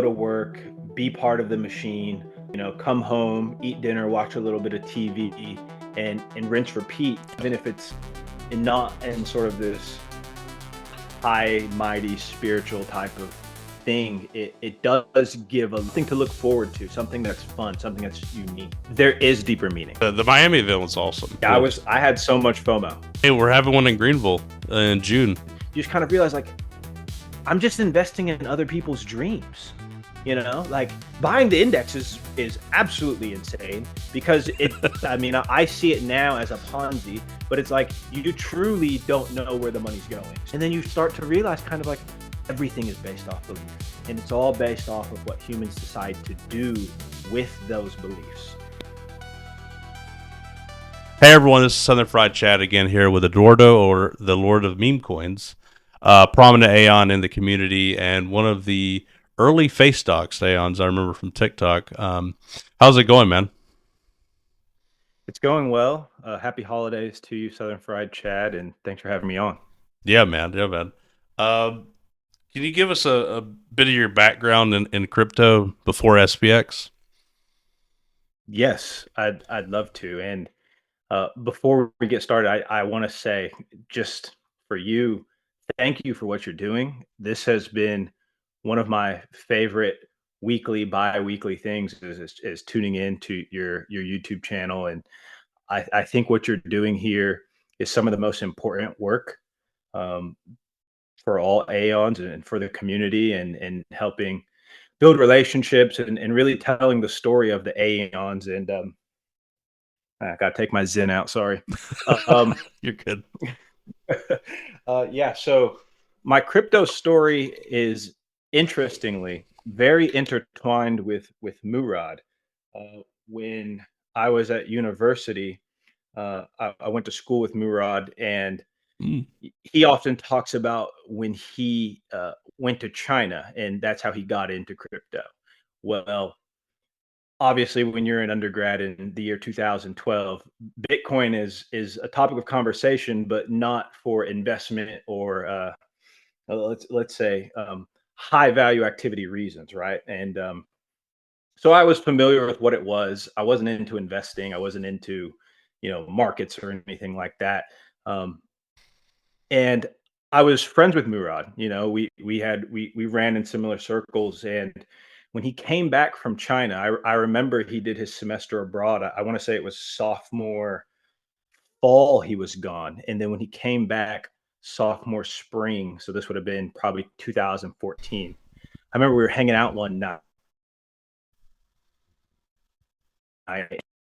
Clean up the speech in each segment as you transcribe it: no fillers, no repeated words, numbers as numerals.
to work, be part of the machine, come home, eat dinner, watch a little bit of TV, and rinse repeat, even if it's not in sort of this high, mighty, spiritual type of thing. It does give a thing to look forward to, something that's fun, something that's unique. There is deeper meaning. The Miami event was awesome. Yeah, I had so much FOMO. Hey, we're having one in Greenville in June. You just kind of realize, like, I'm just investing in other people's dreams. Like buying the index is absolutely insane because I mean, I see it now as a Ponzi, but it's like you truly don't know where the money's going. And then you start to realize kind of like everything is based off belief, and it's all based off of what humans decide to do with those beliefs. Hey everyone, this is Southern Fried Chat again here with Eduardo, or the Lord of Memecoins, prominent Aeon in the community and one of the early Face-Doxed Aeons I remember from TikTok. How's it going, man? It's going well. Happy holidays to you, Southern Fried Chad, and thanks for having me on. Yeah, man. Yeah, man. Can you give us a bit of your background in crypto before SPX? Yes, I'd love to. And before we get started, I want to say, just for you, thank you for what you're doing. This has been one of my favorite weekly, bi-weekly things is tuning in to your YouTube channel. And I think what you're doing here is some of the most important work um, for all Aeons and for the community, and helping build relationships, and really telling the story of the Aeons. And I got to take my Zen out. Sorry. You're good. Yeah. So my crypto story is, interestingly, very intertwined with Murad. When I was at university, I went to school with Murad, and Mm. he often talks about when he went to China, and that's how he got into crypto. Well, obviously, when you're an undergrad in the year 2012, Bitcoin is a topic of conversation, but not for investment or let's say high value activity reasons, right? And so I was familiar with what it was. I wasn't into investing. I wasn't into markets or anything like that. Um, and I was friends with Murad. We ran in similar circles, and when he came back from China, I remember he did his semester abroad. I want to say it was sophomore fall he was gone, and then when he came back sophomore spring, so this would have been probably 2014. I remember we were hanging out one night.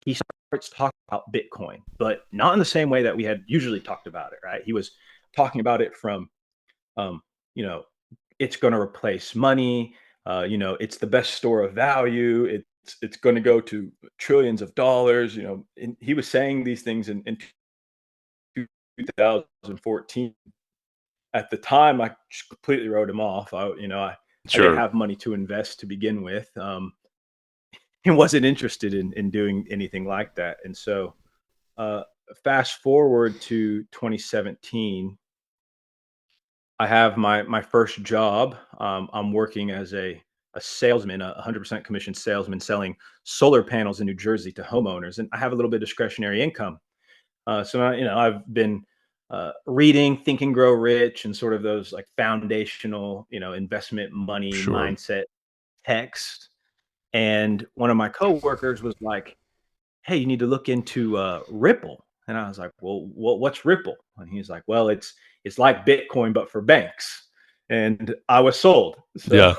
He starts talking about Bitcoin, but not in the same way that we had usually talked about it. Right? He was talking about it from um, you know, it's going to replace money. It's the best store of value. It's going to go to trillions of dollars. And he was saying these things in 2014. At the time, I just completely wrote him off. I didn't Sure. have money to invest to begin with. He wasn't interested in doing anything like that. And so, uh, fast forward to 2017. I have my first job. I'm working as a salesman, a 100% commission salesman, selling solar panels in New Jersey to homeowners, and I have a little bit of discretionary income. I've been reading Think and Grow Rich and sort of those like foundational, investment money Sure. mindset text. And one of my coworkers was like, "Hey, you need to look into Ripple." And I was like, "Well, what's Ripple?" And he's like, "Well, it's like Bitcoin but for banks." And I was sold. So Yeah.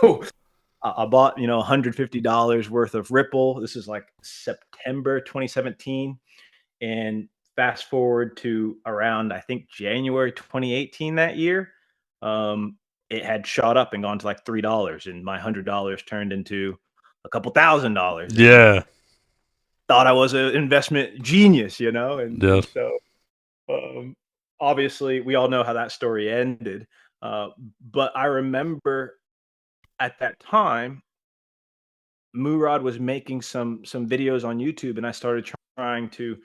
I bought, $150 worth of Ripple. This is like September 2017. And fast forward to around, I think, January 2018 that year, it had shot up and gone to like $3, and my $100 turned into a couple $1,000s. And Yeah. thought I was an investment genius, and Yeah. so um, obviously we all know how that story ended. Uh, but I remember at that time, Murad was making some videos on YouTube, and I started trying to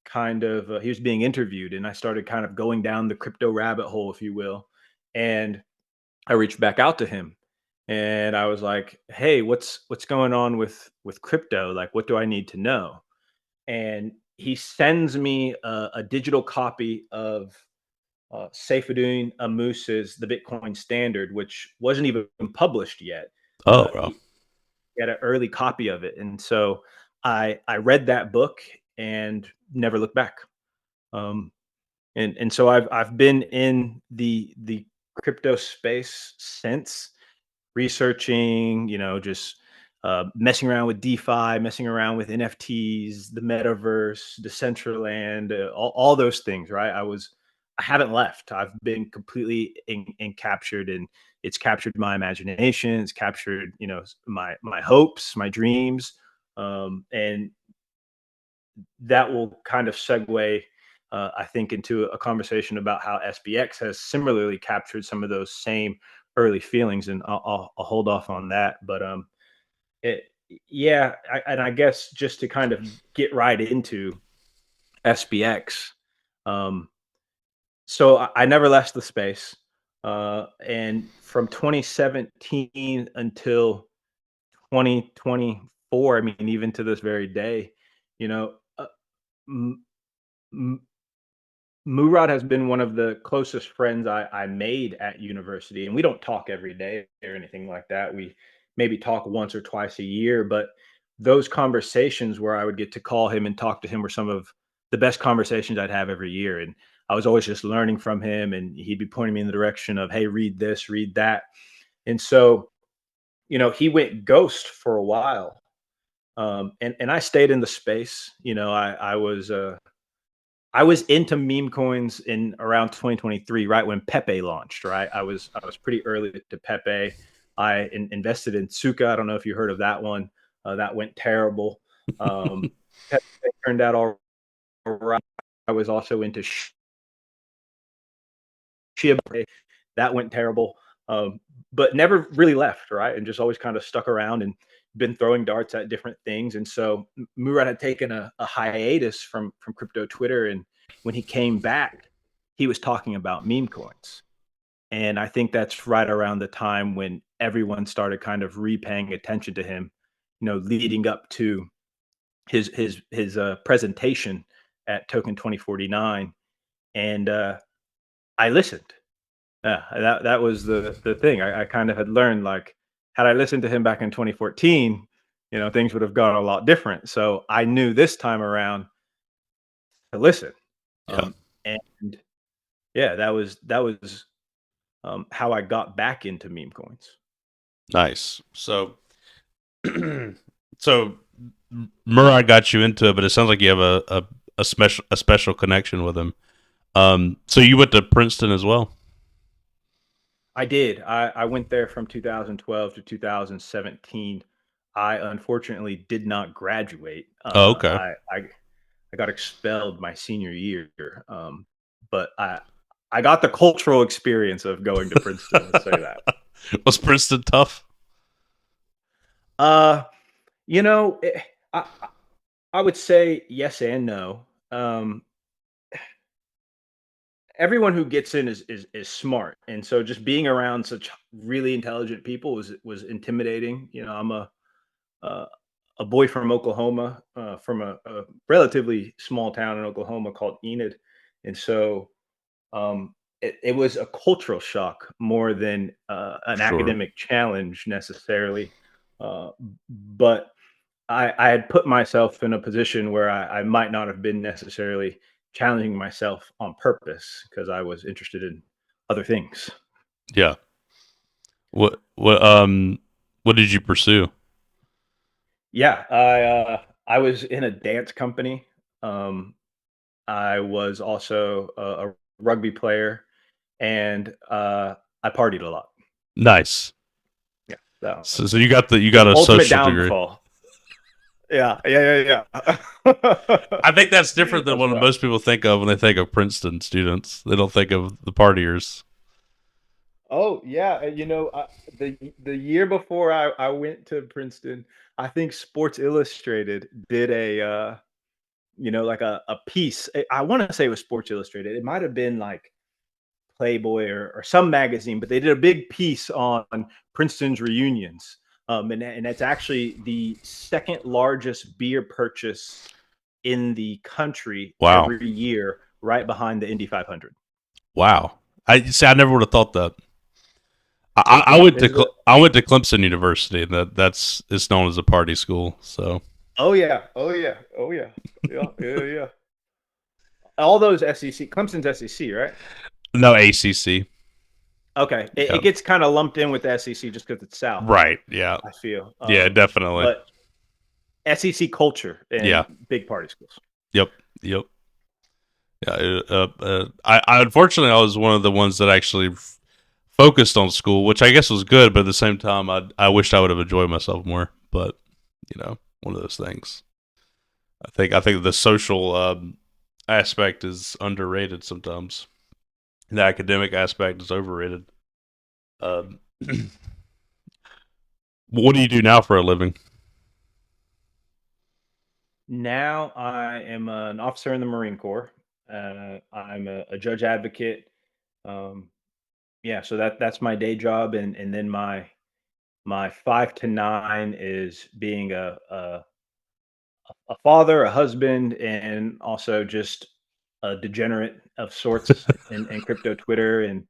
kind of he was being interviewed, and I started kind of going down the crypto rabbit hole, if you will, and I reached back out to him, and I was like, "Hey, what's going on with crypto? Like, what do I need to know?" And he sends me a digital copy of Seyfuddin Ammus's The Bitcoin Standard, which wasn't even published yet. Oh, Uh, bro. he, he had an early copy of it, and so I read that book and never looked back. Um, and so I've been in the crypto space since, researching, just messing around with DeFi, messing around with NFTs, the metaverse, Decentraland, all those things. Right? I haven't left. I've been completely captured, and it's captured my imagination. It's captured, my hopes, my dreams, and that will kind of segue, I think, into a conversation about how SBX has similarly captured some of those same early feelings, and I'll hold off on that. But it, yeah, and I guess just to kind of get right into SBX, um, so I never left the space, and from 2017 until 2024, I mean, even to this very day, you know. M- m- Murad has been one of the closest friends I made at university, and we don't talk every day or anything like that. We maybe talk once or twice a year, but those conversations where I would get to call him and talk to him were some of the best conversations I'd have every year. And I was always just learning from him, and he'd be pointing me in the direction of, "Hey, read this, read that." And so, he went ghost for a while, and I stayed in the space. I was into meme coins in around 2023, right when Pepe launched. Right, I was pretty early to Pepe. I invested in Suka. I don't know if you heard of that one. That went terrible. Um, Pepe turned out all right. I was also into Shiba. That went terrible, but never really left. Right, and just always kind of stuck around and been throwing darts at different things. And so Murad had taken a hiatus from crypto Twitter, and when he came back, he was talking about meme coins. And I think that's right around the time when everyone started kind of repaying attention to him, leading up to his presentation at Token 2049. And I listened. Yeah, that was the thing. I kind of had learned, like, had I listened to him back in 2014, things would have gone a lot different. So I knew this time around to listen. Yeah. Um, and yeah, that was how I got back into meme coins. Nice. So, so Murad got you into it, but it sounds like you have a special connection with him. So you went to Princeton as well. I did. I went there from 2012 to 2017. I unfortunately did not graduate. Oh, okay. I got expelled my senior year, but I got the cultural experience of going to Princeton. Let's say that. Was Princeton tough? Uh, you know, eh, I would say yes and no. Everyone who gets in is smart, and so just being around such really intelligent people was intimidating. I'm uh, a boy from Oklahoma, from a relatively small town in Oklahoma called Enid, and so it was a cultural shock more than an Sure. academic challenge necessarily. But I had put myself in a position where I might not have been necessarily challenging myself on purpose because I was interested in other things. Yeah. What did you pursue? Yeah, I was in a dance company. Um, I was also a rugby player, and I partied a lot. Nice. Yeah, so So you got you got the a ultimate social degree. downfall. Yeah, yeah, yeah, yeah. I think that's different than That's what right. most people think of when they think of Princeton students. They don't think of the partiers. Oh yeah, and the year before I went to Princeton, I think Sports Illustrated did a like a piece. I want to say it was Sports Illustrated. It might have been like Playboy or some magazine, but they did a big piece on Princeton's reunions. And that's actually the second largest beer purchase in the country Wow. every year, right behind the Indy 500. Wow. I see. I never would have thought that. I Yeah, went to I went to Clemson University, and that's it's known as a party school. So oh yeah, oh yeah, oh yeah, yeah, yeah, yeah. All those SEC, Clemson's SEC, right? no ACC. Okay, it Yep. gets kind of lumped in with the SEC just because it's South. Right. Yeah. I feel, Yeah. Definitely. but SEC culture and Yeah. big party schools. Yep. Yep. Yeah. I unfortunately I was one of the ones that actually focused on school, which I guess was good, but at the same time, I wished I would have enjoyed myself more. But one of those things. I think the social aspect is underrated sometimes. The academic aspect is overrated. Um, what do you do now for a living? Now I am an officer in the Marine Corps. I'm a judge advocate. Um, yeah, so that's my day job, and then my 5 to 9 is being a father, a husband, and also just a degenerate of sorts in crypto Twitter, and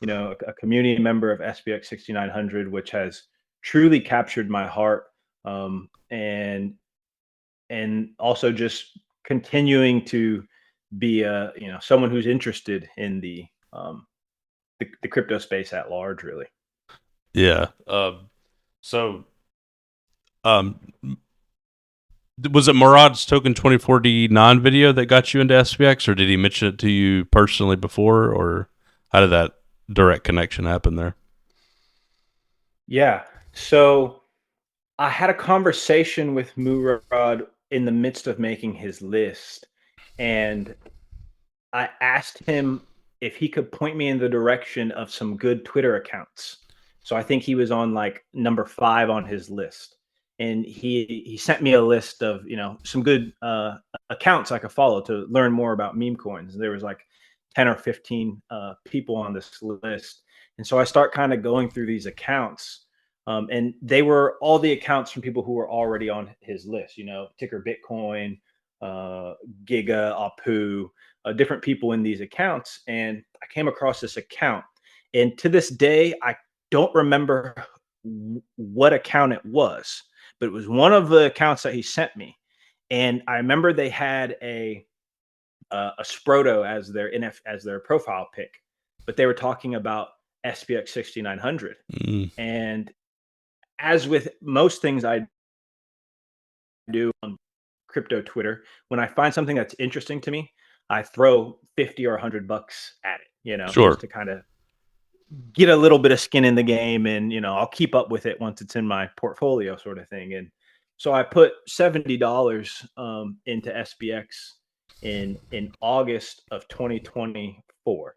a community member of SPX 6900, which has truly captured my heart. And also just continuing to be a someone who's interested in the crypto space at large, really. Yeah. So, um, was it Murad's Token 2049 video that got you into SPX, or did he mention it to you personally before, or how did that direct connection happen there? Yeah. So I had a conversation with Murad in the midst of making his list, and I asked him if he could point me in the direction of some good Twitter accounts. So I think he was on like number 5 on his list. And he sent me a list of, some good accounts I could follow to learn more about meme coins. There was like 10 or 15 people on this list. And so I start kind of going through these accounts. And they were all the accounts from people who were already on his list, Ticker Bitcoin, Giga, Apu, different people in these accounts. And I came across this account. And to this day, I don't remember what account it was, but it was one of the accounts that he sent me. And I remember they had a Sproto as their profile pic, but they were talking about SPX 6900. Mm, And as with most things I do on crypto Twitter, when I find something that's interesting to me, I throw 50 or $100 at it, just sure. to kind of get a little bit of skin in the game, and I'll keep up with it once it's in my portfolio, sort of thing. And so I put $70 into SPX in August of 2024,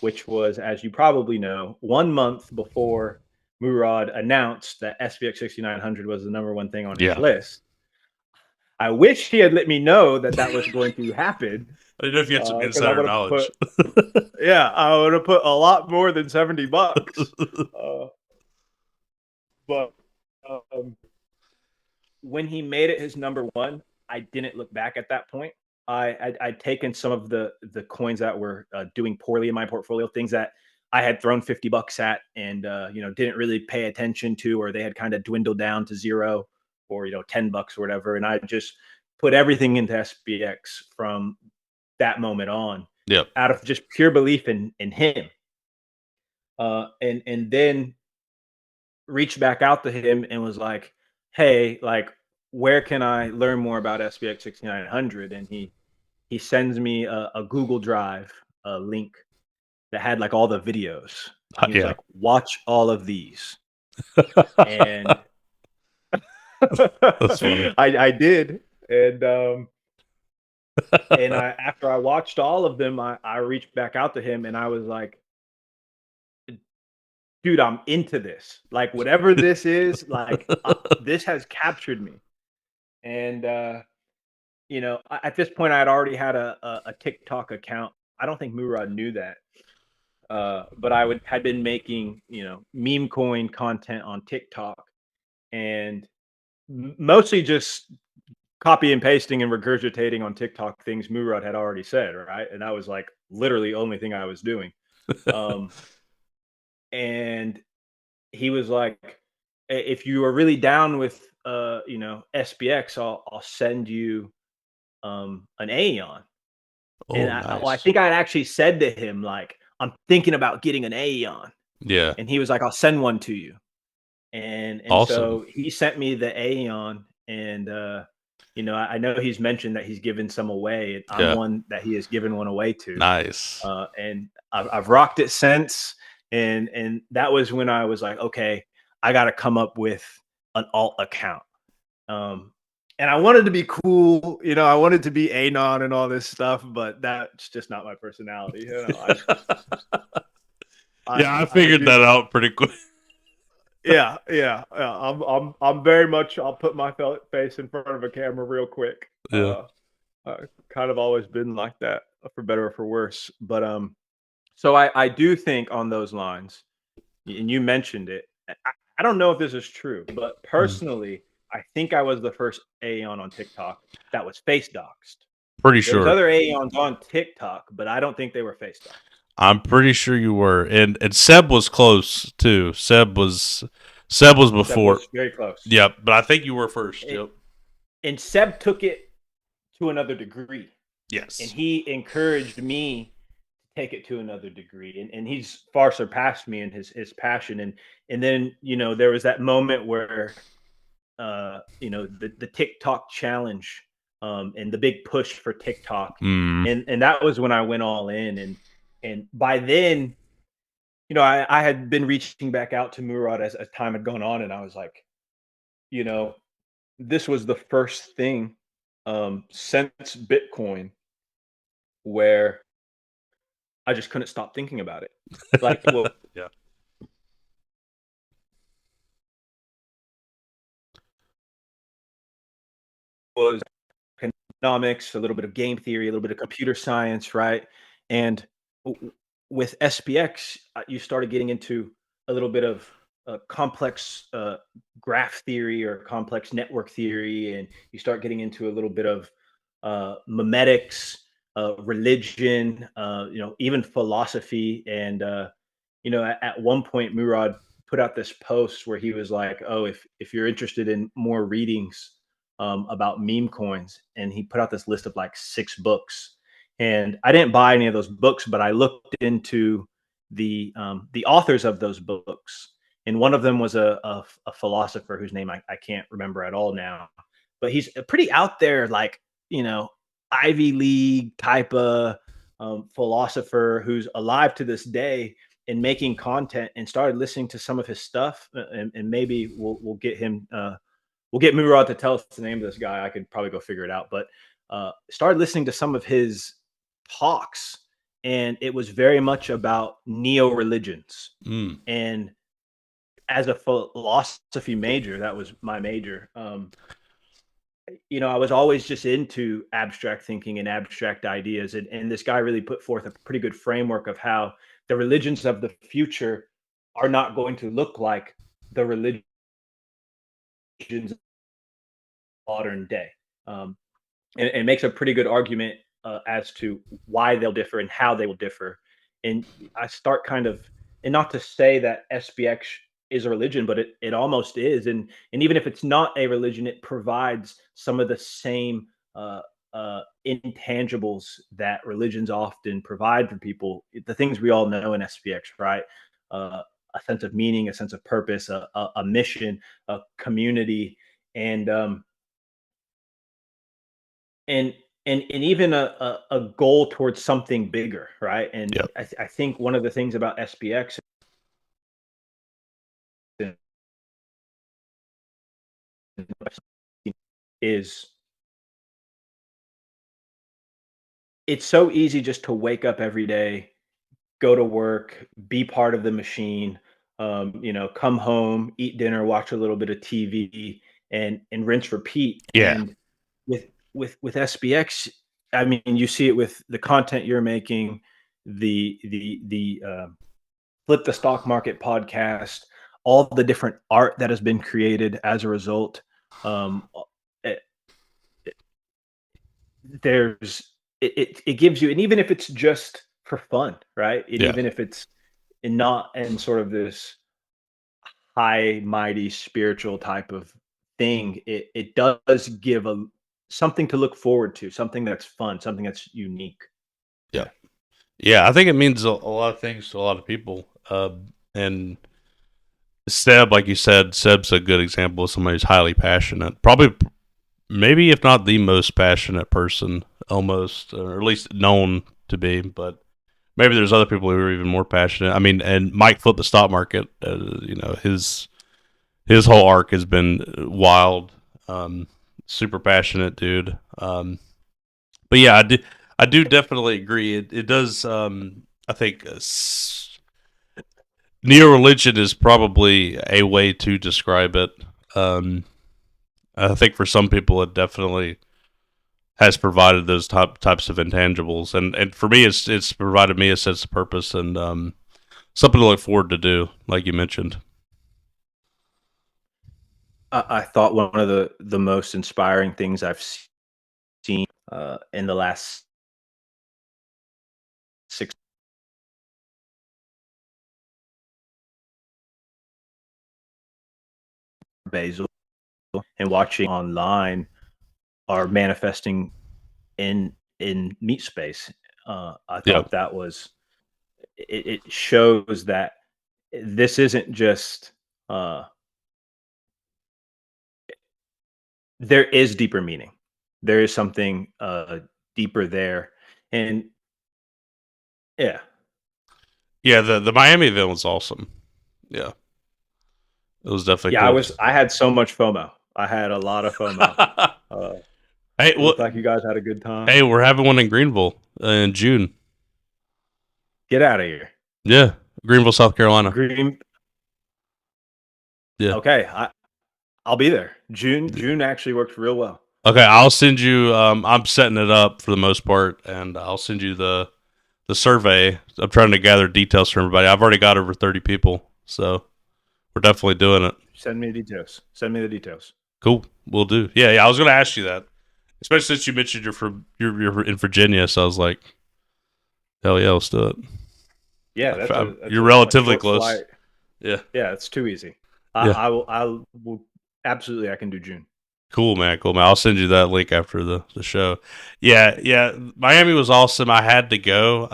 which was, as you probably know, 1 month before Murad announced that SPX 6900 was the number one thing on his Yeah. list. I wish he had let me know that that was going to happen, I don't know if you had some because I insider would have knowledge. put, yeah, I would have put a lot more than $70. Uh, but um, when he made it his number one, I didn't look back at that point. I'd taken some of the coins that were doing poorly in my portfolio, things that I had thrown $50 at, and didn't really pay attention to, or they had kind of dwindled down to zero, or $10 or whatever. And I just put everything into SPX from that moment on, Yep. out of just pure belief in him. And then reached back out to him and was like, "Hey, like, where can I learn more about SPX 6900?" And he sends me a Google Drive link that had like all the videos, and he was Yeah. like, "Watch all of these." And That's funny. I did, and I after I watched all of them, I reached back out to him and I was like, "Dude, I'm into this. Like, whatever this is, like, this has captured me." And at this point, I had already had a TikTok account. I don't think Murad knew that. but I had been making, meme coin content on TikTok, and mostly just copy and pasting and regurgitating on TikTok things Murad had already said, right? And that was like literally the only thing I was doing. Um, and he was like, If you are really down with SBX, I'll send you an Aeon." And Oh, I nice. think I had actually said to him, like, "I'm thinking about getting an Aeon." Yeah. And he was like, "I'll send one to you." And Awesome. so he sent me the Aeon, and I know he's mentioned that he's given some away, and I'm Yeah. one that he has given one away to. Nice. And I've rocked it since. And that was when I was like, okay, I got to come up with an alt account. Um, and I wanted to be cool, I wanted to be Anon and all this stuff, but that's just not my personality. Yeah, I I figured do. that out pretty quick. Yeah. I'm very much. I'll put my face in front of a camera real quick. Yeah. Kind of always been like that, for better or for worse. But so I do think on those lines, and you mentioned it. I don't know if this is true, but Mm. personally, I think I was the first Aeon on TikTok that was face-doxed. Pretty There was sure. other Aeons on TikTok, but I don't think they were face-doxed. I'm pretty sure you were. And Seb was close too. Seb was Seb before. was very close. Yep, but I think you were first. It, Yep. and Seb took it to another degree, and Yes. he encouraged me to take it to another degree, and he's far surpassed me in his passion. And then there was that moment where the TikTok challenge, and the big push for TikTok, Mm. and that was when I went all in. And by then, I had been reaching back out to Murad as time had gone on, and I was like, you know, this was the first thing since Bitcoin where I just couldn't stop thinking about it. Like, well, Yeah. was economics, a little bit of game theory, a little bit of computer science, right? And with SPX, you started getting into a little bit of complex graph theory or complex network theory, and you start getting into a little bit of memetics, religion, even philosophy. And at one point, Murad put out this post where he was like, "Oh, if you're interested in more readings about meme coins," and he put out this list of like 6 books. And I didn't buy any of those books, but I looked into the authors of those books, and one of them was a philosopher whose name I can't remember at all now, but he's a pretty out there, like, Ivy League type of philosopher who's alive to this day and making content, and started listening to some of his stuff. And maybe we'll get him. We'll get Murad to tell us the name of this guy. I could probably go figure it out, but started listening to some of his talks, and it was very much about neo religions. Mm. And as a philosophy major, that was my major. I was always just into abstract thinking and abstract ideas, and this guy really put forth a pretty good framework of how the religions of the future are not going to look like the religions of modern day. Um, and makes a pretty good argument as to why they'll differ and how they will differ. And I start kind of, and not to say that SBX is a religion, but it almost is. And even if it's not a religion, it provides some of the same intangibles that religions often provide for people. The things we all know in SPX, right? A sense of meaning, a sense of purpose, a mission, a community, and and and even a goal towards something bigger, right? And Yep. I think one of the things about SPX is it's so easy just to wake up every day, go to work, be part of the machine, come home, eat dinner, watch a little bit of TV, and rinse repeat. Yeah. And with SBX, I mean, you see it with the content you're making, the Flip the Stock Market podcast, all the different art that has been created as a result. Um, it, it gives you, and even if it's just for fun, right? And Yeah. even if it's not in sort of this high mighty spiritual type of thing, it does give a something to look forward to, something that's fun, something that's unique. Yeah. Yeah. Yeah. I think it means a lot of things to a lot of people. And Seb, like you said, Seb's a good example of somebody who's highly passionate. Probably, maybe if not the most passionate person, almost, or at least known to be. But maybe there's other people who are even more passionate. I mean, and Mike flipped the stock market. His whole arc has been wild. Super passionate dude. But yeah, I do definitely agree. It does. I think neo religion is probably a way to describe it. Um, I think for some people, it definitely has provided those types of intangibles, and for me, it's provided me a sense of purpose and something to look forward to do, like you mentioned. I thought one of the most inspiring things I've seen in the last 6 Basil and watching online are manifesting in meat space. I Yeah, thought that was it shows that this isn't just uh, there is deeper meaning. There is something deeper there, and yeah, yeah. The Miami event was awesome. Yeah, it was definitely yeah. cool. I had so much FOMO. I had a lot of FOMO. Uh, Hey, it looked like you guys had a good time. hey, we're having one in Greenville in June. Get out of here, Yeah, Greenville, South Carolina. Green. Yeah. Okay, I'll be there. June actually worked real well. Okay, I'll send you. I'm setting it up for the most part, and I'll send you the survey. I'm trying to gather details from everybody. I've already got over 30 people, so we're definitely doing it. Send me the details. Send me the details. Cool, we'll do. Yeah, yeah. I was going to ask you that, especially since you mentioned you're in Virginia. So I was like, hell yeah, let's do it. Yeah, that's You're a relatively short close. flight. Yeah, Yeah, it's too easy. yeah. I will absolutely. I can do June. Cool, man. Cool, man. I'll send you that link after the show. Yeah, yeah. Miami was awesome. I had to go.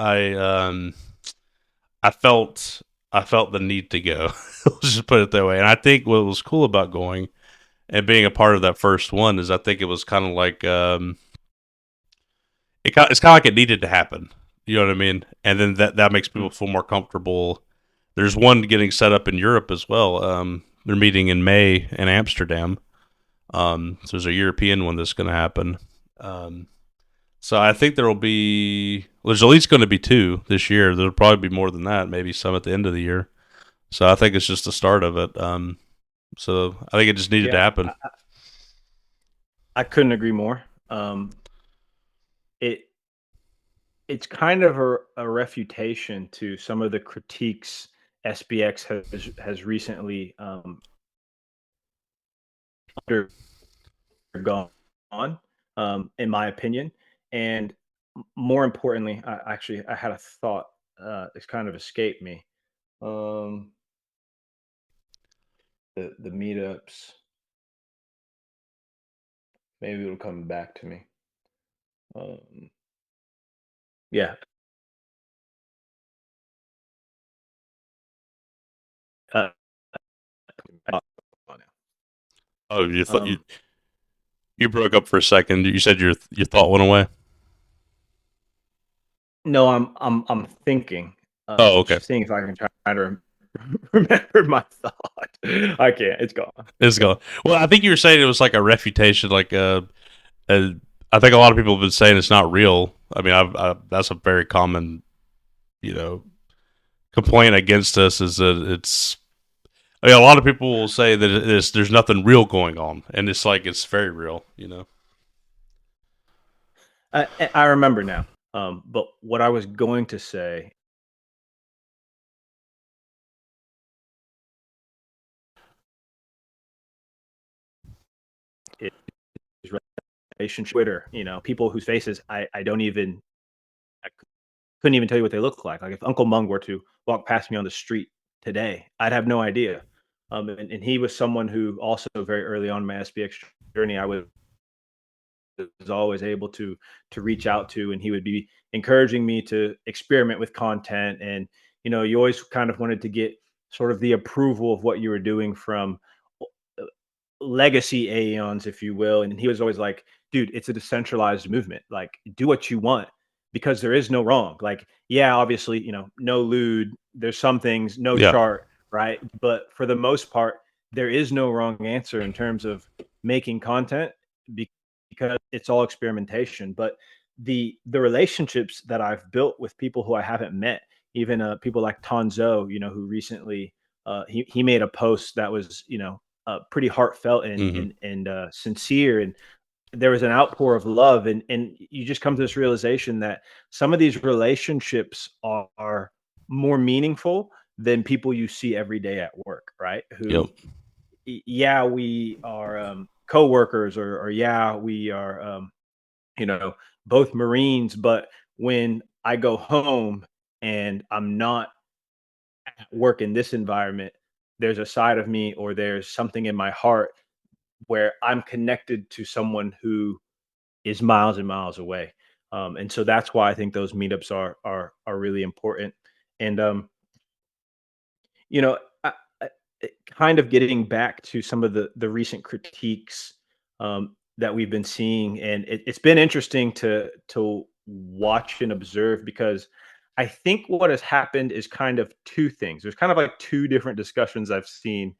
I felt I felt the need to go. Let's just put it that way. And I think what was cool about going and being a part of that first one is I think it was kind of like it's kind of like it needed to happen. You know what I mean? And then that makes people Mm. feel more comfortable. There's one getting set up in Europe as well. They're meeting in May in Amsterdam. So there's a European one that's going to happen. Um, so I think there will be. There's at least going to be two this year. There'll probably be more than that. Maybe some at the end of the year. So I think it's just the start of it. So I think it just needed to Yeah, happen. I couldn't agree more. It it's kind of a refutation to some of the critiques SBX has recently undergone, in my opinion. And more importantly, I had a thought. It's kind of escaped me. Um, the meetups. Maybe it'll come back to me. Um, yeah. Uh, Oh, um, you broke up for a second. You said your thought went away. no, I'm thinking, Oh, okay. seeing if I can try to remember my thought. I can't. It's gone. It's It's gone. gone. Well, I think you were saying it was like a refutation, like a I think a lot of people have been saying it's not real. I mean, that's a very common, you know, complaint against us is that it's. I mean, a lot of people will say that there's nothing real going on, and it's like it's very real, you know. I remember now. But what I was going to say is relationship Twitter, people whose faces I don't even I couldn't even tell you what they look like. Like if Uncle Mung were to walk past me on the street today, I'd have no idea. And he was someone who also very early on in my SBX journey, I was always able to reach out to, and he would be encouraging me to experiment with content. And you always kind of wanted to get sort of the approval of what you were doing from legacy Aeons, if you will. And he was always like, dude, it's a decentralized movement. Like, do what you want because there is no wrong. Like, yeah, obviously, no lewd. There's some things, no Yeah. chart, right? But for the most part, there is no wrong answer in terms of making content because it's all experimentation. But the relationships that I've built with people who I haven't met, even people like Tonzo, who recently he made a post that was, pretty heartfelt and Hmm. sincere, and there was an outpour of love, and you just come to this realization that some of these relationships are more meaningful than people you see every day at work, right? Yep. Who, yeah, we are co-workers, or yeah, we are you know both Marines, but when I go home and I'm not at work in this environment, there's a side of me or there's something in my heart where I'm connected to someone who is miles and miles away. And so that's why I think those meetups are really important. And you know, kind of getting back to some of the recent critiques that we've been seeing, and it's been interesting to watch and observe, because I think what has happened is kind of two things. There's kind of like two different discussions I've seen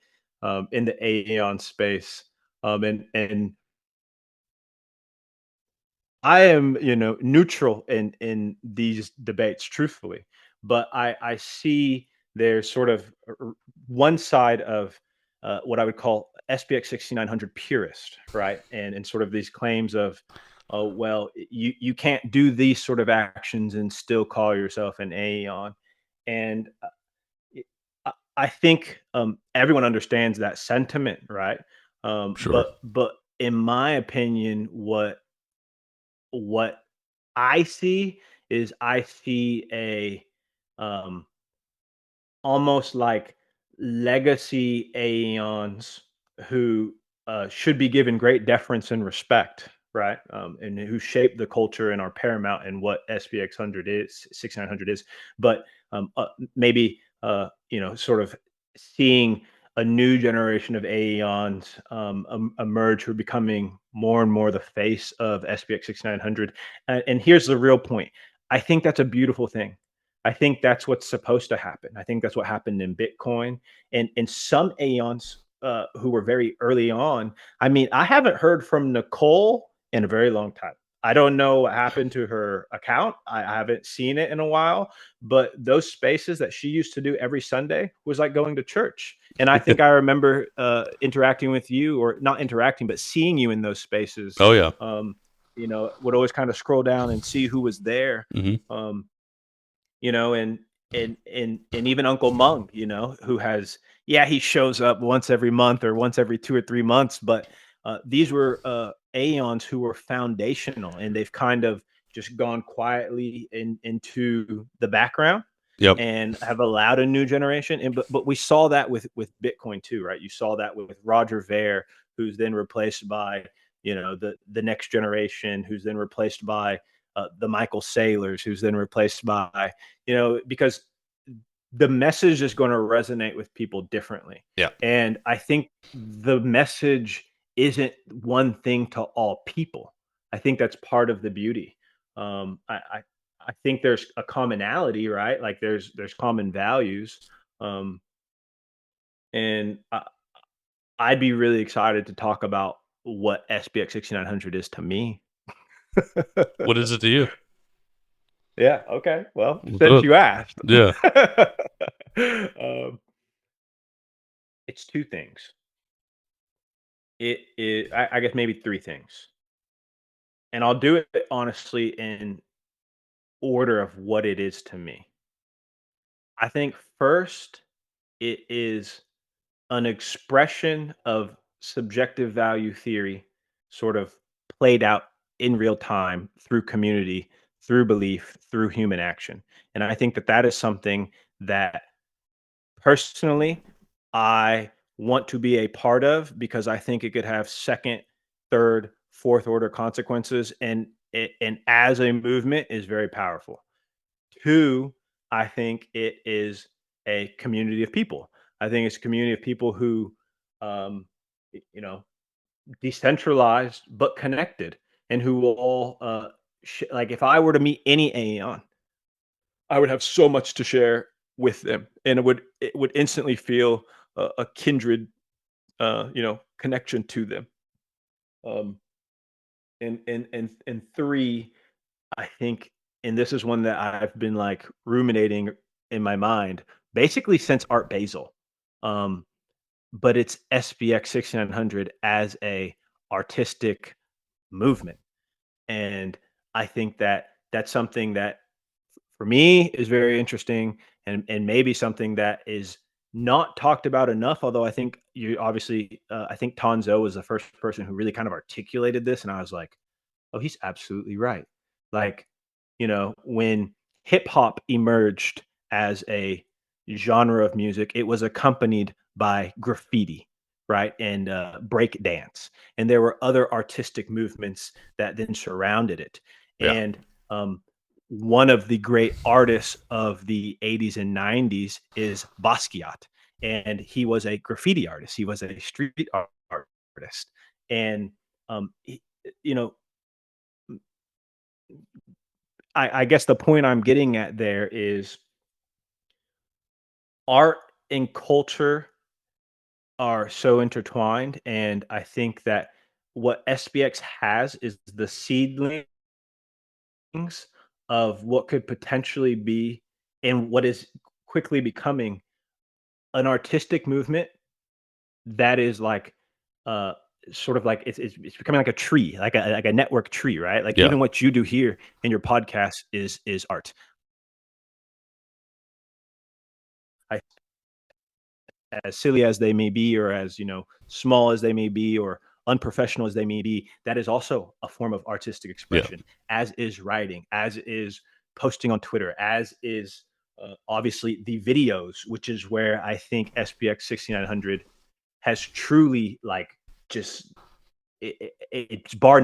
in the Aeon space, and I am, neutral in these debates, truthfully, but I see there's sort of one side of what I would call SPX 6900 purist, right? And sort of these claims of, oh well, you can't do these sort of actions and still call yourself an Aeon, and it- I think everyone understands that sentiment, right? Sure. But in my opinion, what I see is I see a um almost like legacy Aeons who should be given great deference and respect, right? And who shaped the culture and are paramount in what SPX 100 is, 6900 is. But maybe, sort of seeing a new generation of Aeons emerge, who are becoming more and more the face of SPX 6900. And here's the real point. I think that's a beautiful thing. I think that's what's supposed to happen. I think that's what happened in Bitcoin, and some Aeons who were very early on. I mean, I haven't heard from Nicole in a very long time. I don't know what happened to her account. I haven't seen it in a while, but those spaces that she used to do every Sunday was like going to church. And I think I remember interacting with you, or not interacting, but seeing you in those spaces. Oh yeah. Um, would always kind of scroll down and see who was there. Hmm. Um, and even Uncle Mung, who has, yeah, he shows up once every month or once every 2 or 3 months, but these were Aeons who were foundational, and they've kind of just gone quietly into the background Yep. and have allowed a new generation. And but we saw that with Bitcoin too, right? You saw that with Roger Ver, who's then replaced by the next generation, who's then replaced by the Michael Saylors, who's then replaced by, because the message is going to resonate with people differently. Yeah. And I think the message isn't one thing to all people. I think that's part of the beauty. I think there's a commonality, right? Like there's common values. Um, and I'd be really excited to talk about what SPX 6900 is to me. What is it to you? Yeah. Okay. Well, We'll do since it. you asked, Yeah. um, it's two things. I guess maybe three things, and I'll do it honestly order of what it is to me. I think first it is an expression of subjective value theory sort of played out in real time through community, through belief, through human action. And I think that that is something that personally I want to be a part of because I think it could have second, third, fourth order consequences and as a movement is very powerful. Two, I think it is a community of people. I think it's a community of people who, um, you know, decentralized but connected, and who will all, like if I were to meet any Aeon, I would have so much to share with them, and it would instantly feel a kindred, connection to them. Um, and three, I think, and this is one that I've been like ruminating in my mind basically since Art Basel. Um, but it's SBX 6900 as a artistic movement. And I think that that's something that for me is very interesting and maybe something that is not talked about enough. Although I think you obviously, I think Tonzo was the first person who really kind of articulated this. And I was like, oh, he's absolutely right. Like, when hip hop emerged as a genre of music, it was accompanied by graffiti, right? And break dance. And there were other artistic movements that then surrounded it. Yeah. And one of the great artists of the 80s and 90s is Basquiat. And he was a graffiti artist, he was a street artist. And, he, you know, I guess the point I'm getting at there is art and culture are so intertwined. And I think that what SBX has is the seedlings of what could potentially be and what is quickly becoming an artistic movement that is like uh sort of like it's becoming like a tree, like a network tree, right? Like Yeah. even what you do here in your podcast is art. I as silly as they may be, or as small as they may be, or unprofessional as they may be, that is also a form of artistic Yeah. expression, as is writing, as is posting on Twitter, as is obviously the videos, which is where I think SPX 6900 has truly like just it's Yeah. bar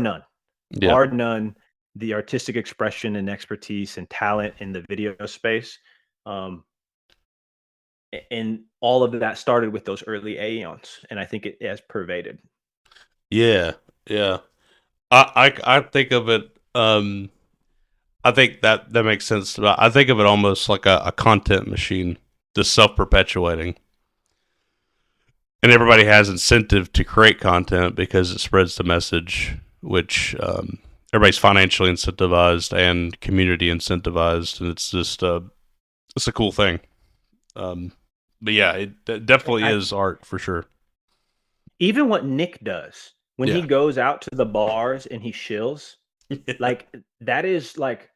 none, the artistic expression and expertise and talent in the video space. Um, and all of that started with those early Aeons, and I think it has pervaded. Yeah. Yeah. I think of it. I think that makes sense. I think of it almost like a content machine, just self perpetuating, and everybody has incentive to create content because it spreads the message, which everybody's financially incentivized and community incentivized, and it's just it's a cool thing. Um, but yeah, it definitely I is art for sure. Even what Nick does when he Yeah. goes out to the bars and he shills, like that is like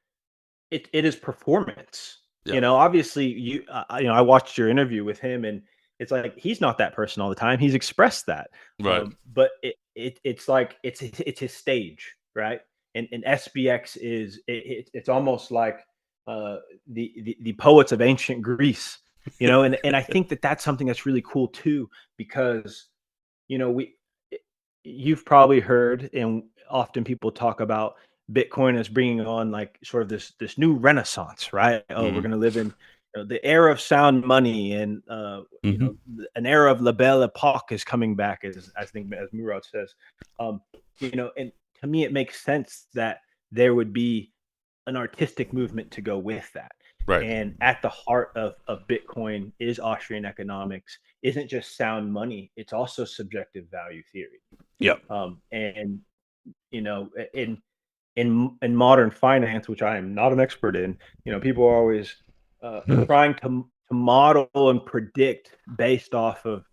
it is performance. Yeah. Obviously I watched your interview with him, and it's like he's not that person all the time. He's expressed that, Right. but it's like it's his stage, right? And SBX is it's almost like the poets of ancient Greece, and I think that that's something that's really cool too, because we you've probably heard, and often people talk about Bitcoin as bringing on like sort of this new renaissance, right? Oh, we're Mm. going to live in the era of sound money, and Hmm. an era of la belle epoque is coming back, as I think as Murad says. And to me it makes sense that there would be an artistic movement to go with that. Right. And at the heart of Bitcoin is Austrian economics, isn't just sound money, it's also subjective value theory. Yeah. And you know, in modern finance, which I am not an expert in, people are always trying to model and predict based off of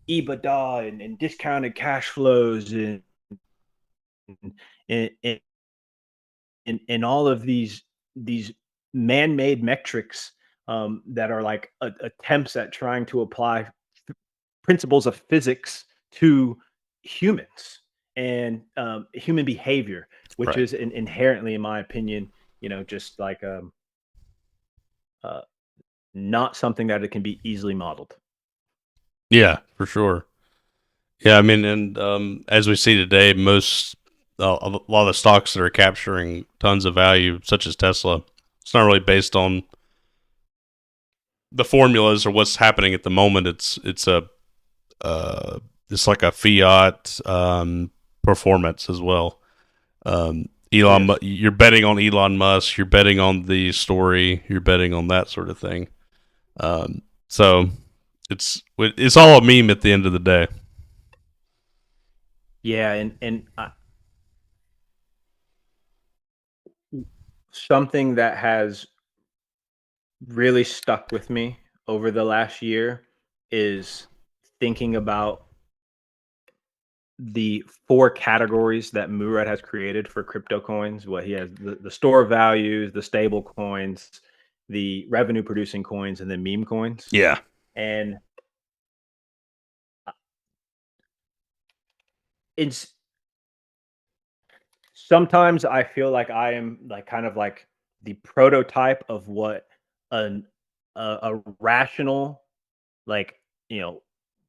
EBITDA and discounted cash flows and, and all of these man-made metrics that are like attempts at trying to apply principles of physics to humans and human behavior, which Right. is inherently, in my opinion, just like uh, not something that it can be easily modeled. Yeah, for sure. Yeah, I mean, and as we see today, a lot of the stocks that are capturing tons of value, such as Tesla, it's not really based on the formulas or what's happening at the moment. Uh, it's like a fiat performance as well. Yes. You're betting on Elon Musk, you're betting on the story, you're betting on that sort of thing. So it's all a meme at the end of the day. Yeah, and something that has really stuck with me over the last year is thinking about the four categories that Murad has created for crypto coins. What he has the store values, the stable coins, the revenue producing coins, and the meme coins. Yeah, And it's sometimes I feel like I am like kind of like the prototype of what an a rational, like,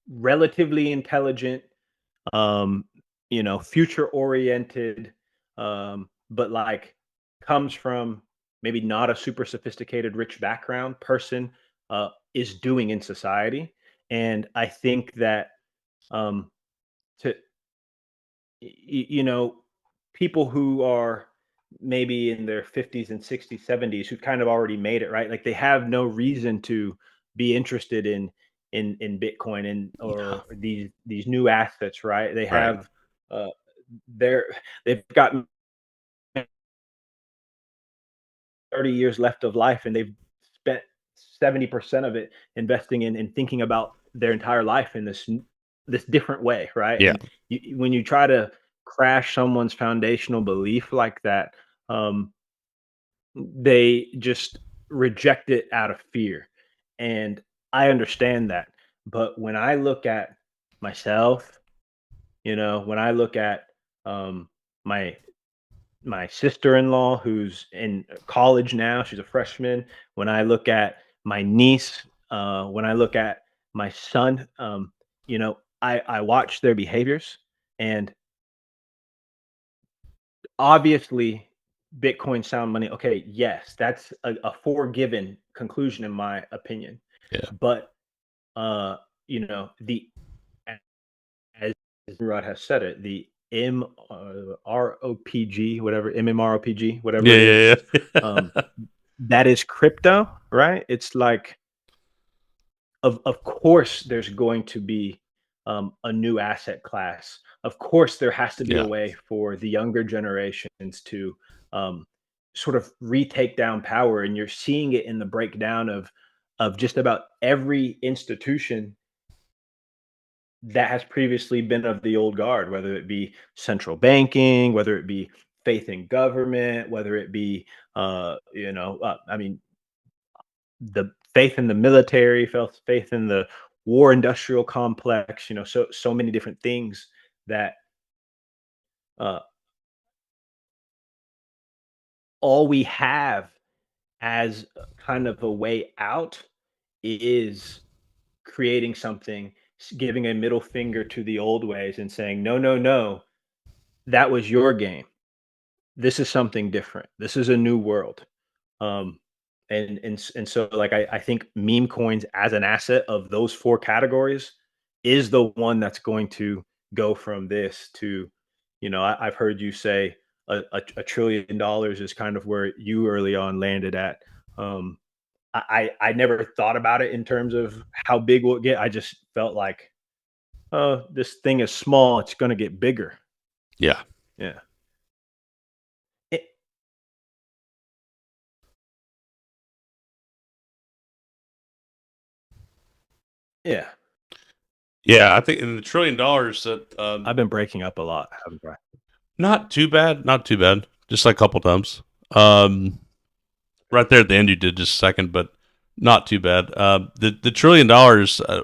relatively intelligent, um, future oriented, but like comes from maybe not a super sophisticated, rich background person is doing in society. And I think that um, to people who are maybe in their 50s and 60s 70s who kind of already made it, right, like they have no reason to be interested in bitcoin and yeah, or these new assets, right? They right. have uh they're they've got 30 years left of life and they've spent 70% of it investing in and thinking about their entire life in this different way, right? Yeah, And when you try to crash someone's foundational belief like that, um, they just reject it out of fear. And I understand that. But when I look at myself, when I look at um, my my sister-in-law who's in college now, she's a freshman. When I look at my niece, when I look at my son, I watch their behaviors, and obviously Bitcoin sound money. Okay, yes, that's a forgiven conclusion in my opinion. yeah, But the as Murad has said it, the ROPG, whatever MMROPG, whatever yeah, it is, yeah, um, yeah. that is crypto, right? It's like, of course, there's going to be a new asset class. Of course, there has to be a Yeah, way for the younger generations to um, sort of retake down power, and you're seeing it in the breakdown of just about every institution that has previously been of the old guard, whether it be central banking, whether it be faith in government, whether it be, I mean, the faith in the military, faith in the war industrial complex, so many different things that uh, all we have as kind of a way out is creating something, giving a middle finger to the old ways and saying, no, no, no, that was your game. This is something different. This is a new world. Um, and so like I think meme coins as an asset of those four categories is the one that's going to go from this to, I've heard you say $1 trillion is kind of where you early on landed at. Um, I never thought about it in terms of how big will it get. I just felt like, oh, this thing is small. It's going to get bigger. yeah, Yeah. It, yeah. yeah. I think in the $1 trillion that I've been breaking up a lot, haven't I? not too bad, not too bad. Just like a couple times. Um, right there at the end you did just a second, but not too bad. The $1 trillion.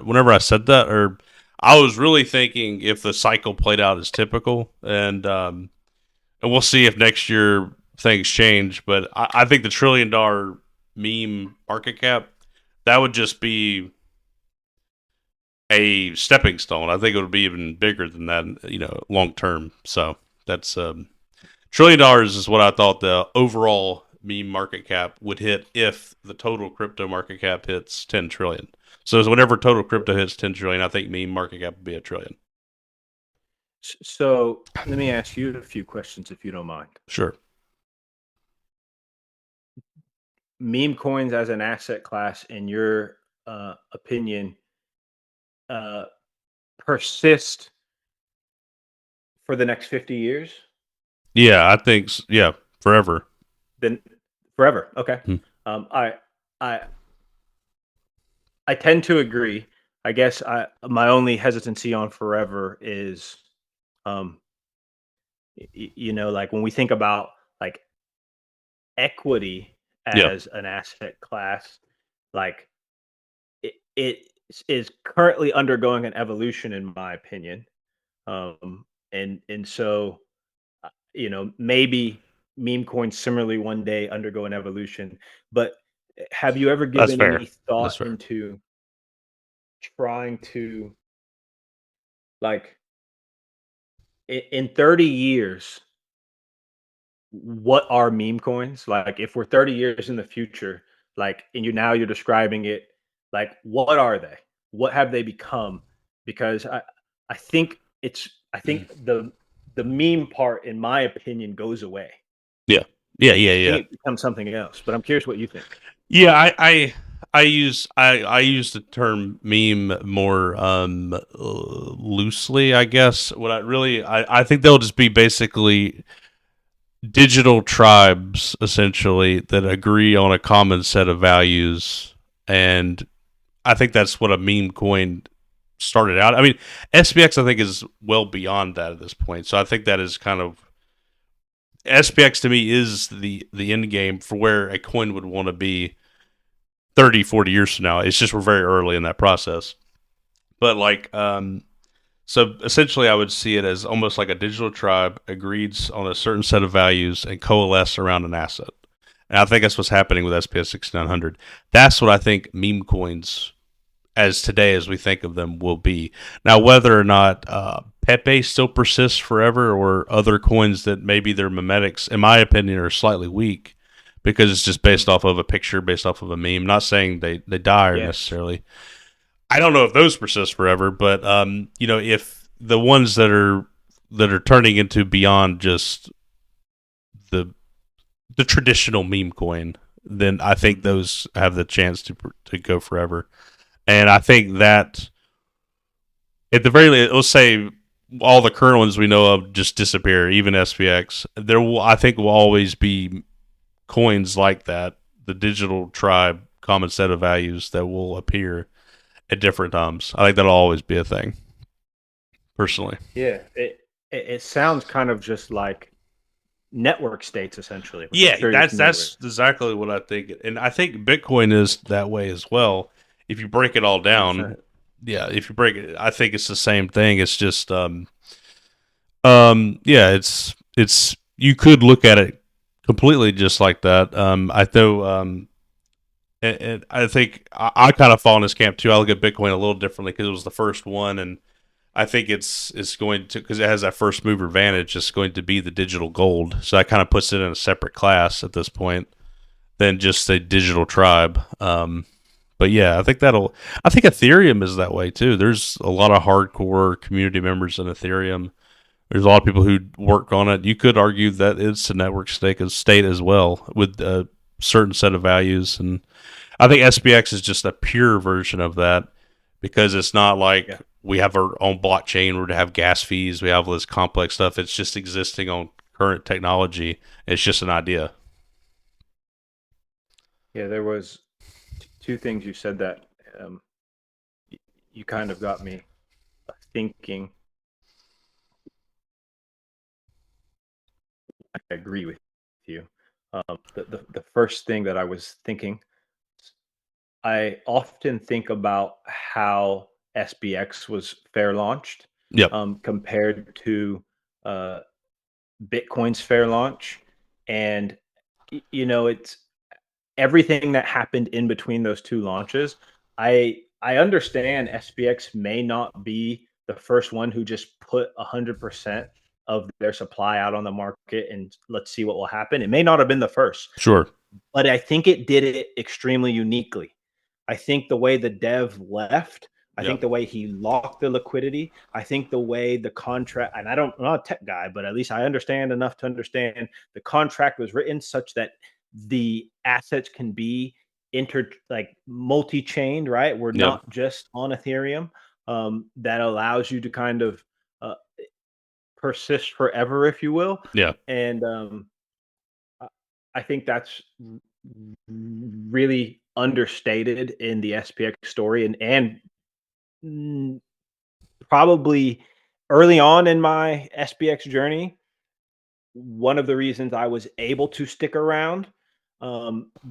Whenever I said that, or I was really thinking if the cycle played out as typical, and we'll see if next year things change. But I think the $1 trillion meme market cap, that would just be a stepping stone. I think it would be even bigger than that, long term. So that's $1 trillion is what I thought the overall meme market cap would hit if the total crypto market cap hits 10 trillion. So whenever total crypto hits 10 trillion, I think meme market cap would be a trillion. So let me ask you a few questions, if you don't mind. Sure. Meme coins as an asset class, in your opinion, uh, persist for the next 50 years? Yeah, I think yeah, forever. Then forever. Okay. Hmm. Um, I I I tend to agree. I guess my only hesitancy on forever is, um, like when we think about like equity Yeah, as an asset class, like it is currently undergoing an evolution, in my opinion. And so maybe meme coins similarly one day undergo an evolution. But have you ever that's given fair. any That's thought fair. into trying to, like, in 30 years, what are meme coins? Like, if we're 30 years in the future, like, and you're describing it, like, what are they? What have they become? Because I think I think the meme part, in my opinion, goes away. Yeah, yeah, yeah, I think yeah. it becomes something else, but I'm curious what you think. Yeah, I use the term meme more loosely, I guess. What I think they'll just be basically digital tribes essentially that agree on a common set of values, and I think that's what a meme coin started out. I mean, SPX I think is well beyond that at this point. So I think that is kind of SPX to me is the end game for where a coin would want to be 30, 40 years from now. It's just we're very early in that process. But so essentially I would see it as almost like a digital tribe agrees on a certain set of values and coalesce around an asset. And I think that's what's happening with SPS 6900. That's what I think meme coins as today as we think of them will be. Now, whether or not Pepe still persists forever or other coins that maybe their memetics, in my opinion, are slightly weak because it's just based Mhm. off of a picture, based off of a meme. Not saying they die or Yes. necessarily. I don't know if those persist forever, but if the ones that are turning into beyond just the the traditional meme coin, then I think Mhm. those have the chance to go forever. And I think that at the very least, let's say all the current ones we know of just disappear, even SPX. There will, I think, will always be coins like that, the digital tribe common set of values that will appear at different times. I think that'll always be a thing, personally. Yeah. It sounds kind of just like network states, essentially, which I'm Yeah, sure you're familiar with. that's exactly what I think, and I think Bitcoin is that way as well. If you break it all down, 100%. yeah, if you break it, I think it's the same thing. It's just yeah, it's you could look at it completely just like that. I know and I think I kind of fall in this camp too. I look at Bitcoin a little differently because it was the first one, and I think it's going to, because it has that first mover advantage. It's going to be the digital gold, so that kind of puts it in a separate class at this point than just a digital tribe. But yeah, I think that'll. I think Ethereum is that way too. There's a lot of hardcore community members in Ethereum. There's a lot of people who work on it. You could argue that it's a network state as well with a certain set of values, and I think SPX is just a pure version of that because it's not like Yeah. we have our own blockchain we have gas fees, we have all this complex stuff. It's just existing on current technology. It's just an idea. Yeah. There was two things you said that, um, you kind of got me thinking. I agree with you. The first thing that I was thinking, I often think about how SBX was fair launched Yep. compared to uh, Bitcoin's fair launch, and it's everything that happened in between those two launches. I understand SPX may not be the first one who just put 100% of their supply out on the market and let's see what will happen. It may not have been the first, Sure. but I think it did it extremely uniquely. I think the way the dev left, I think Yep. the way he locked the liquidity, I think the way the contract, and I'm not a tech guy, but at least I understand enough to understand the contract was written such that the assets can be like multi-chained, right? We're Yep. not just on Ethereum. That allows you to kind of uh, persist forever, if you will. Yeah. And I I think that's really understated in the SPX story, and mm, probably early on in my SPX journey, one of the reasons I was able to stick around,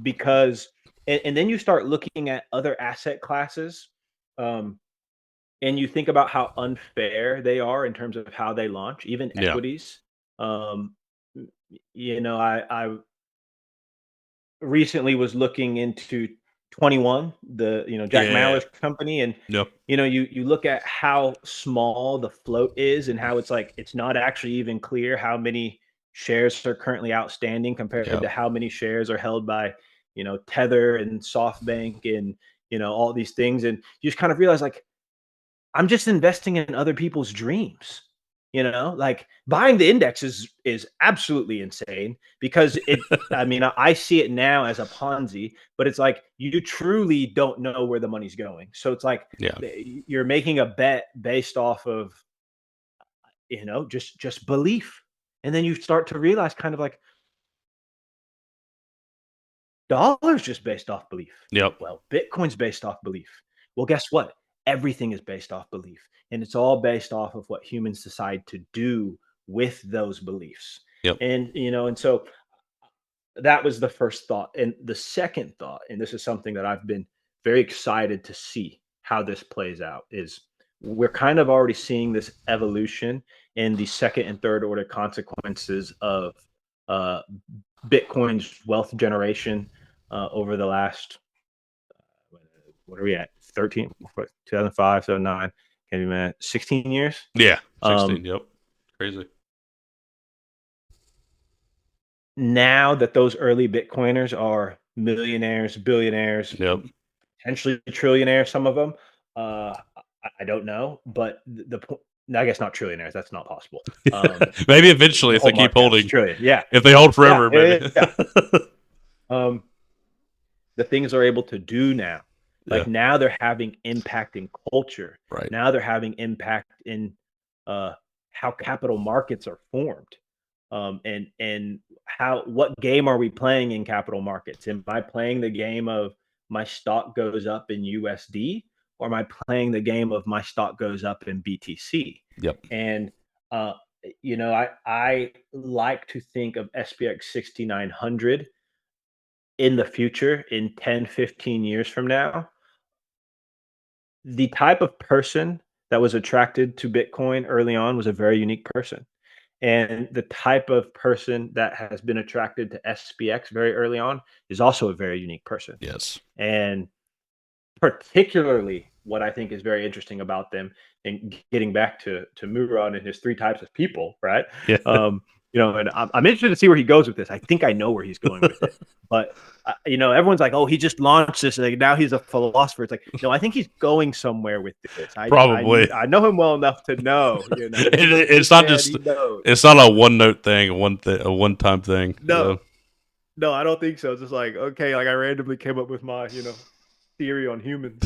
because and then you start looking at other asset classes, um, and you think about how unfair they are in terms of how they launch, even Yeah. equities. Um, I recently was looking into 21, the Jack Yeah. Mallers company, and Yep. you look at how small the float is and how it's not actually even clear how many shares are currently outstanding compared Yep. to how many shares are held by Tether and SoftBank and all these things, and you just kind of realize like I'm just investing in other people's dreams. Like buying the index is absolutely insane because I mean, I see it now as a Ponzi, but it's like you truly don't know where the money's going. So it's like Yeah. you're making a bet based off of, just belief. And then you start to realize kind of like dollars just based off belief. Yep. Well, Bitcoin's based off belief. Well, guess what? Everything is based off belief. And it's all based off of what humans decide to do with those beliefs. Yep. And so that was the first thought. And the second thought, and this is something that I've been very excited to see how this plays out, is we're kind of already seeing this evolution in the second and third order consequences of uh, Bitcoin's wealth generation over the last, what are we at? 13, 2005, so 9, can you man, 16 years? Yeah. 16. Um, Yep. Crazy. Now that those early Bitcoiners are millionaires, billionaires, Yep. potentially trillionaires, some of them, I don't know, but the point, I guess not trillionaires, that's not possible. Maybe eventually, The if whole they keep market cap is holding, trillion. Yeah. if they hold Yeah. forever, Yeah. maybe. Yeah. Yeah. Um, the things they're able to do now. Yeah. Like now they're having impact in culture. Right. Now they're having impact in uh, how capital markets are formed, and how what game are we playing in capital markets? Am I playing the game of my stock goes up in USD, or am I playing the game of my stock goes up in BTC? Yep. And uh, I like to think of SPX 6900 in the future, in 10, 15 years from now, the type of person that was attracted to Bitcoin early on was a very unique person. And the type of person that has been attracted to SPX very early on is also a very unique person. Yes. And particularly what I think is very interesting about them, and getting back to Murad and his three types of people, right? Yeah. And I'm interested to see where he goes with this. I think I know where he's going with it, but everyone's like, "Oh, he just launched this, like now he's a philosopher." It's like, no, I think he's going somewhere with this. Probably. I know him well enough to know, It's this not man, just. he knows. It's not a one note thing, a one time thing. No, no, I don't think so. It's just like, okay, like I randomly came up with my, theory on humans.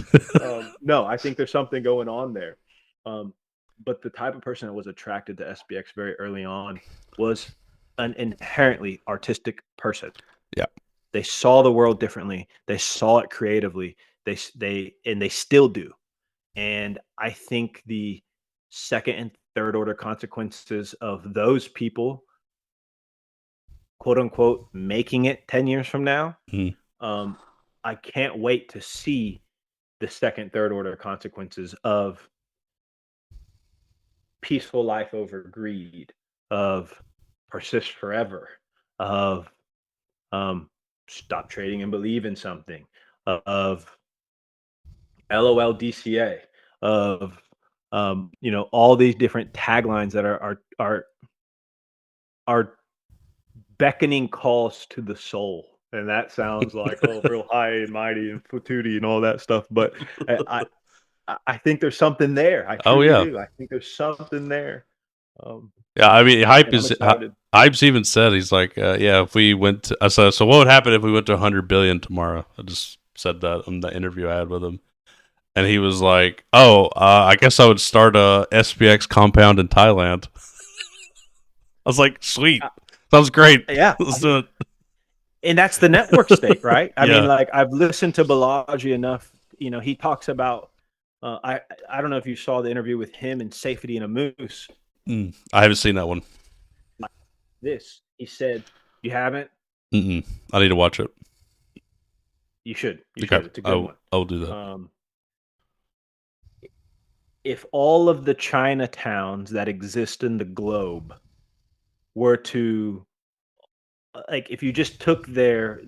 No, I think there's something going on there. Um, but the type of person that was attracted to SBX very early on was an inherently artistic person. Yeah. They saw the world differently. They saw it creatively. They still do. And I think the second and third order consequences of those people quote unquote making it 10 years from now, Mhm. I can't wait to see the second, third order consequences of peaceful life over greed, of persist forever, of stop trading and believe in something, of LOL DCA, of all these different taglines that are beckoning calls to the soul. And that sounds like real high and mighty and fatootie and all that stuff. But I think there's something there. I Oh truly yeah, do. I think there's something there. Um, yeah. I mean, and I'm excited. Hype's even said he's like, yeah, if we went to, so what would happen if we went to 100 billion tomorrow? I just said that on the interview I had with him, and he was like, oh, I guess I would start a SPX compound in Thailand. I was like, sweet, Uh, sounds great. yeah. Let's do it. And that's the network state, right? I mean, Yeah. like I've listened to Balaji enough. He talks about. I don't know if you saw the interview with him and Safety and a Moose. I haven't seen that one. This he said, "You haven't? Mm-mm. I need to watch it. You should. You Okay, should. It's a good one." I'll do that. If all of the Chinatowns that exist in the globe were to like if you just took their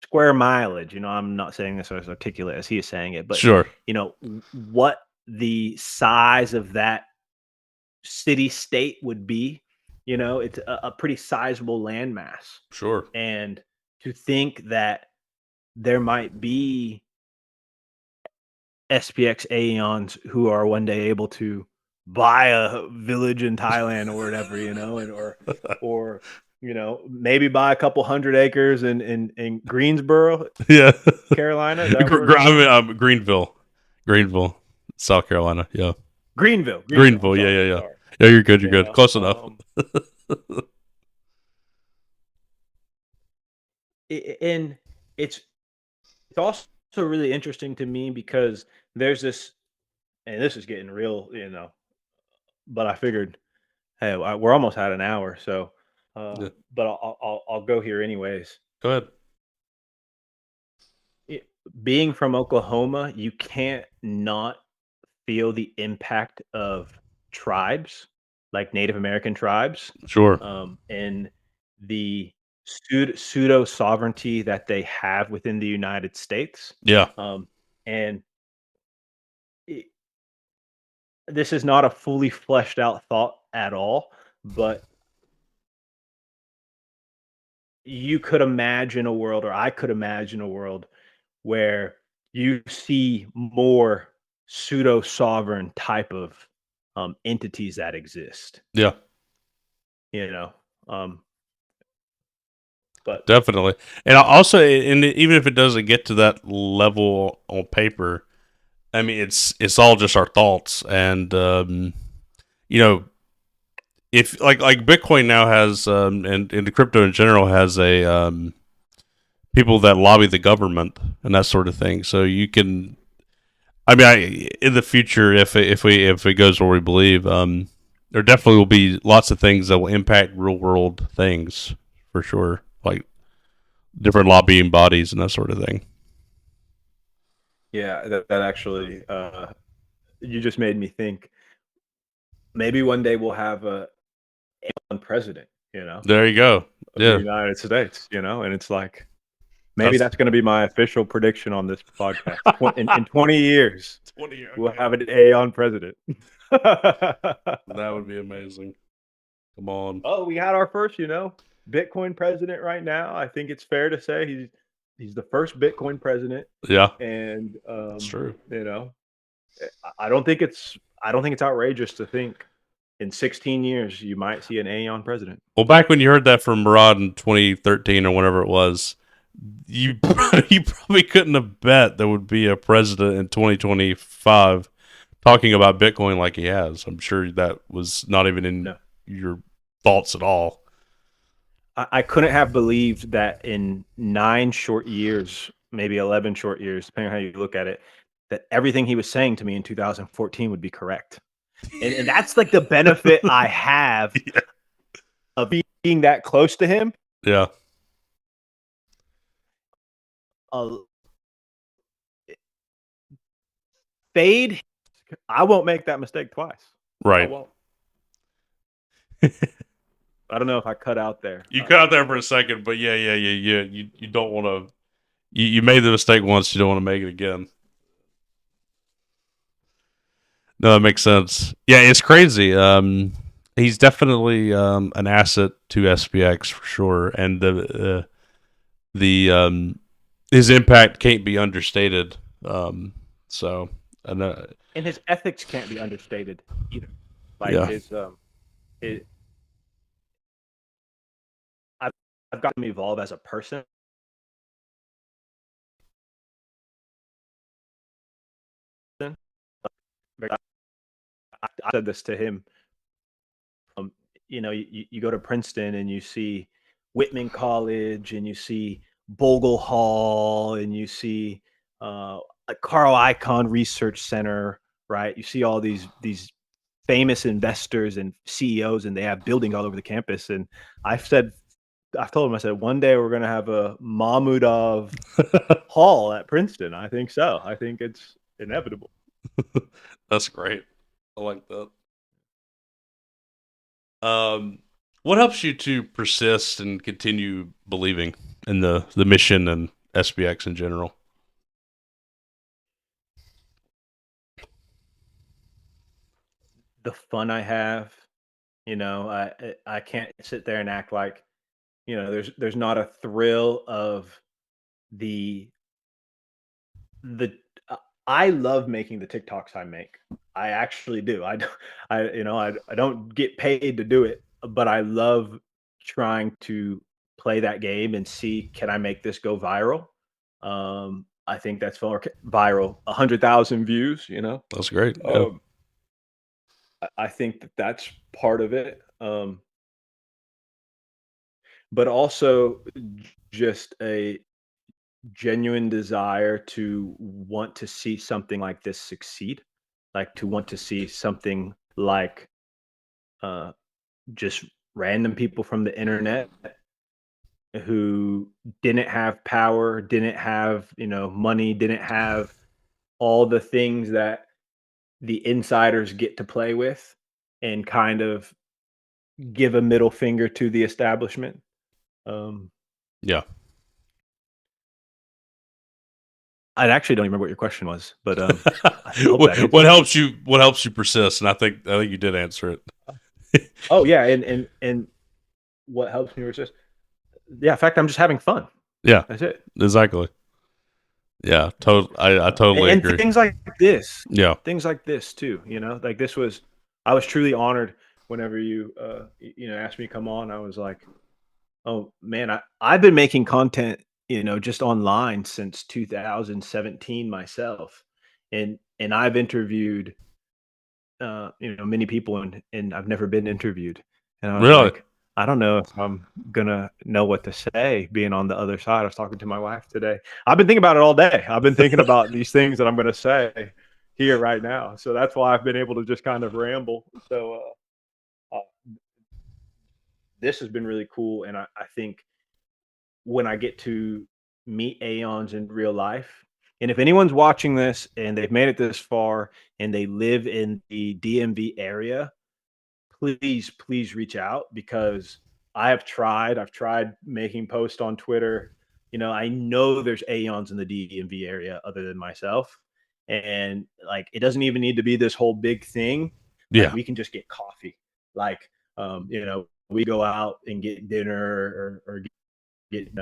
square mileage, I'm not saying this as articulate as he is saying it, but Sure. what the size of that city state would be, it's a pretty sizable landmass. Sure. And to think that there might be SPX Aeons who are one day able to buy a village in Thailand or whatever, or maybe buy a couple hundred acres in Greensboro, Yeah. Carolina. Is that where we're I going? mean, Greenville, South Carolina. Yeah. Greenville. I'm Greenville. Yeah, yeah, sorry. yeah. Sorry. Yeah, you're good. You're good. Close enough. And it's also really interesting to me because there's this, and this is getting real, but I figured, hey, we're almost at an hour, so, Yeah. but I'll go here anyways. Go ahead. It, being from Oklahoma, you can't not feel the impact of tribes, like Native American tribes, Sure. and the pseudo sovereignty that they have within the United States. Yeah. And it, this is not a fully fleshed out thought at all, but you could imagine a world, or I could imagine a world where you see more pseudo sovereign type of entities that exist. Yeah. You know, um, but Definitely. And also, and even if it doesn't get to that level on paper, I mean, it's all just our thoughts, and you know, if like Bitcoin now has, and the crypto in general has a people that lobby the government and that sort of thing. So you can, I mean, in the future, if it goes where we believe, there definitely will be lots of things that will impact real world things for sure, like different lobbying bodies and that sort of thing. yeah, that actually, you just made me think. Maybe one day we'll have a president, There you go. of the Yeah, United States, and it's like maybe that's that's going to be my official prediction on this podcast. In 20 years, 20. we'll Okay, have an Aeon president. that would be amazing. Come on. Oh, we had our first, Bitcoin president right now. I think it's fair to say he's the first Bitcoin president, Yeah, and that's true. I don't think it's outrageous to think in 16 years you might see an Aeon president. Well, back when you heard that from Murad in 2013 or whenever it was, you you probably couldn't have bet there would be a president in 2025 talking about Bitcoin like he has. I'm sure that was not even in No, your thoughts at all. I couldn't have believed that in 9 short years, maybe 11 short years, depending on how you look at it, that everything he was saying to me in 2014 would be correct. And that's like the benefit I have Yeah. of being that close to him. Yeah. Uh, Fade. I won't make that mistake twice. I Right. won't. I don't know if I cut out there. You cut out there for a second, but yeah. You don't want to. You made the mistake once. You don't want to make it again. No, that makes sense. Yeah, it's crazy. He's definitely an asset to SPX for sure, and the his impact can't be understated. So, and, And his ethics can't be understated either. Like yeah, his I've, I've gotten to evolve as a person. I said this to him. You go to Princeton and you see Whitman College and you see Bogle Hall and you see a Carl Icahn Research Center, right? You see all these famous investors and CEOs, and they have buildings all over the campus. And I've said, I've told him, I said, one day we're going to have a Mahmudov Hall at Princeton. I think so. I think it's inevitable. that's great. I like that. Um, what helps you to persist and continue believing in the mission and SPX in general? The fun I have, I can't sit there and act like, there's not a thrill of the the I love making the TikToks I make. I actually do. I don't, I don't get paid to do it, but I love trying to play that game and see, can I make this go viral? I think that's viral, 100,000 views. That's great. Yeah. Um, I think that's part of it. But also just a genuine desire to want to see something like this succeed, like to want to see something like uh, just random people from the internet who didn't have power, didn't have money, didn't have all the things that the insiders get to play with, and kind of give a middle finger to the establishment. Um, Yeah. I actually don't even remember what your question was, but I hope that What answers it. helps you? What helps you persist? And I think you did answer it. Oh yeah, and what helps me resist? Yeah, in fact, I'm just having fun. Yeah, That's it. exactly. Yeah, I totally And agree. Yeah, things like this too. Like this was, I was truly honored whenever you asked me to come on. I was like, oh man, I've been making content, just online since 2017 myself, and I've interviewed many people, and I've never been interviewed. And I was really. like, I don't know if I'm gonna know what to say being on the other side. I was talking to my wife today. I've been thinking about it all day. I've been thinking about these things that I'm gonna say here right now. So that's why I've been able to just kind of ramble. So this has been really cool. And I think when I get to meet Aeons in real life, and if anyone's watching this and they've made it this far and they live in the DMV area, please reach out, because I've tried making posts on Twitter. I know there's Aeons in the DMV area other than myself. And like, it doesn't even need to be this whole big thing. Like, Yeah, we can just get coffee. Like, we go out and get dinner, or get,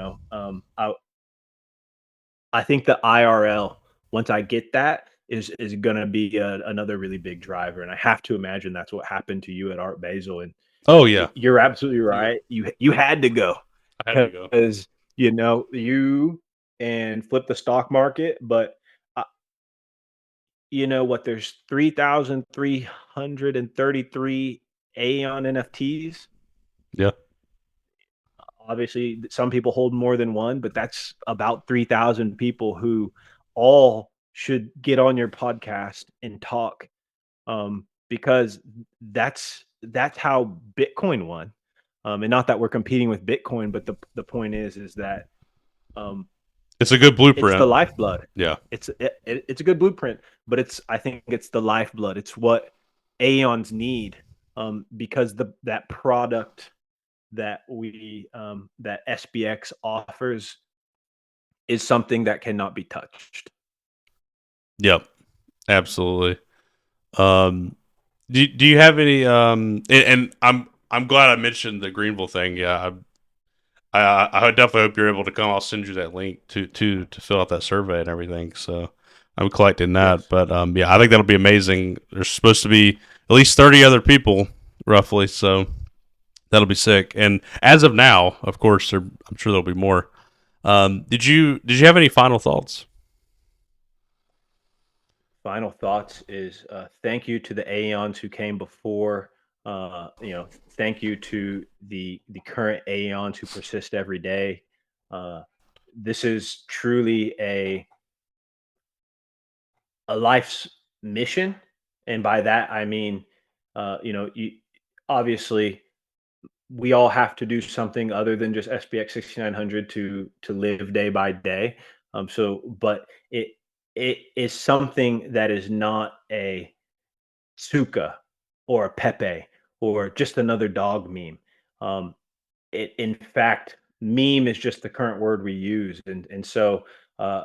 I think the IRL, once I get that, is gonna be another really big driver, and I have to imagine that's what happened to you at Art Basel. And oh yeah. you're absolutely right. You had to go, I had to go. because you and flip the stock market, but uh, you know what? There's 3,333 Aeon NFTs. Yeah, Obviously, some people hold more than one, but that's about 3,000 people who all should get on your podcast and talk, because that's how Bitcoin won. And not that we're competing with Bitcoin, but the point is that it's a good it's the blueprint. lifeblood. Yeah. It's a good blueprint, but I think it's the lifeblood. It's what Aeons need, because that product that that SBX offers is something that cannot be touched. Yep. Absolutely. Um, do you have any and I'm glad I mentioned the Greenville thing. Yeah, I definitely hope you're able to come. I'll send you that link to fill out that survey and everything. So I'm collecting that. Yes. But yeah, I think that'll be amazing. There's supposed to be at least 30 other people, roughly. So that'll be sick. And as of now, of course, I'm sure there'll be more. Did you have any final thoughts? Final thoughts is thank you to the Aeons who came before. Thank you to the current Aeons who persist every day. This is truly a life's mission, and by that I mean, obviously we all have to do something other than just SPX 6900 to live day by day. But it is something that is not a Suka or a Pepe or just another dog meme. It in fact, meme is just the current word we use, and so uh,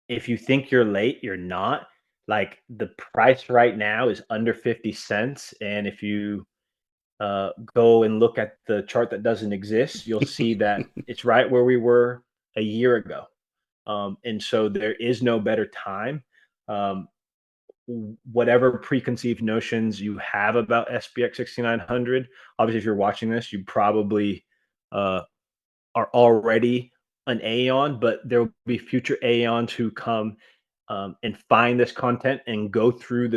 if you think you're late, you're not. Like the price right now is under 50 cents, and if you go and look at the chart that doesn't exist, you'll see that it's right where we were a year ago. And so there is no better time. Um, whatever preconceived notions you have about SPX 6900, obviously, if you're watching this, you probably uh, are already an Aeon, but there will be future Aeons who come and find this content and go through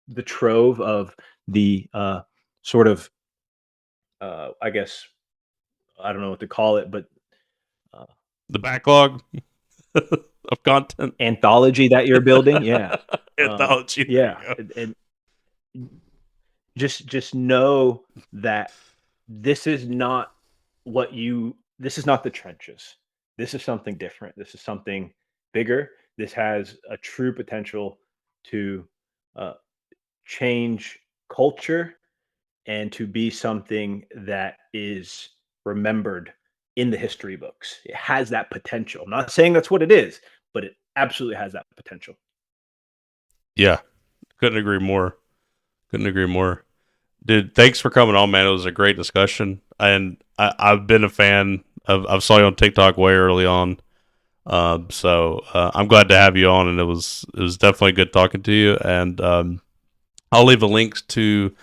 the trove of the sort of I guess I don't know what to call it, but uh, The backlog of content. anthology that you're building. Yeah, Anthology. There you yeah, go. and just know that this is not this is not the trenches. This is something different. This is something bigger. This has a true potential to uh, change culture and to be something that is remembered in the history books. It has that potential. I'm not saying that's what it is, but it absolutely has that potential. Yeah, couldn't agree more. Couldn't agree more. Dude, thanks for coming on, man. It was a great discussion, and I've been a fan of. I saw you on TikTok way early on, so I'm glad to have you on, and it was definitely good talking to you. And I'll leave a link to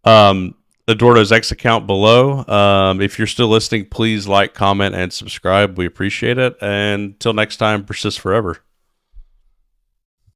Eduardo's X account below. If you're still listening, please like, comment, and subscribe. We appreciate it. And until next time, persist forever.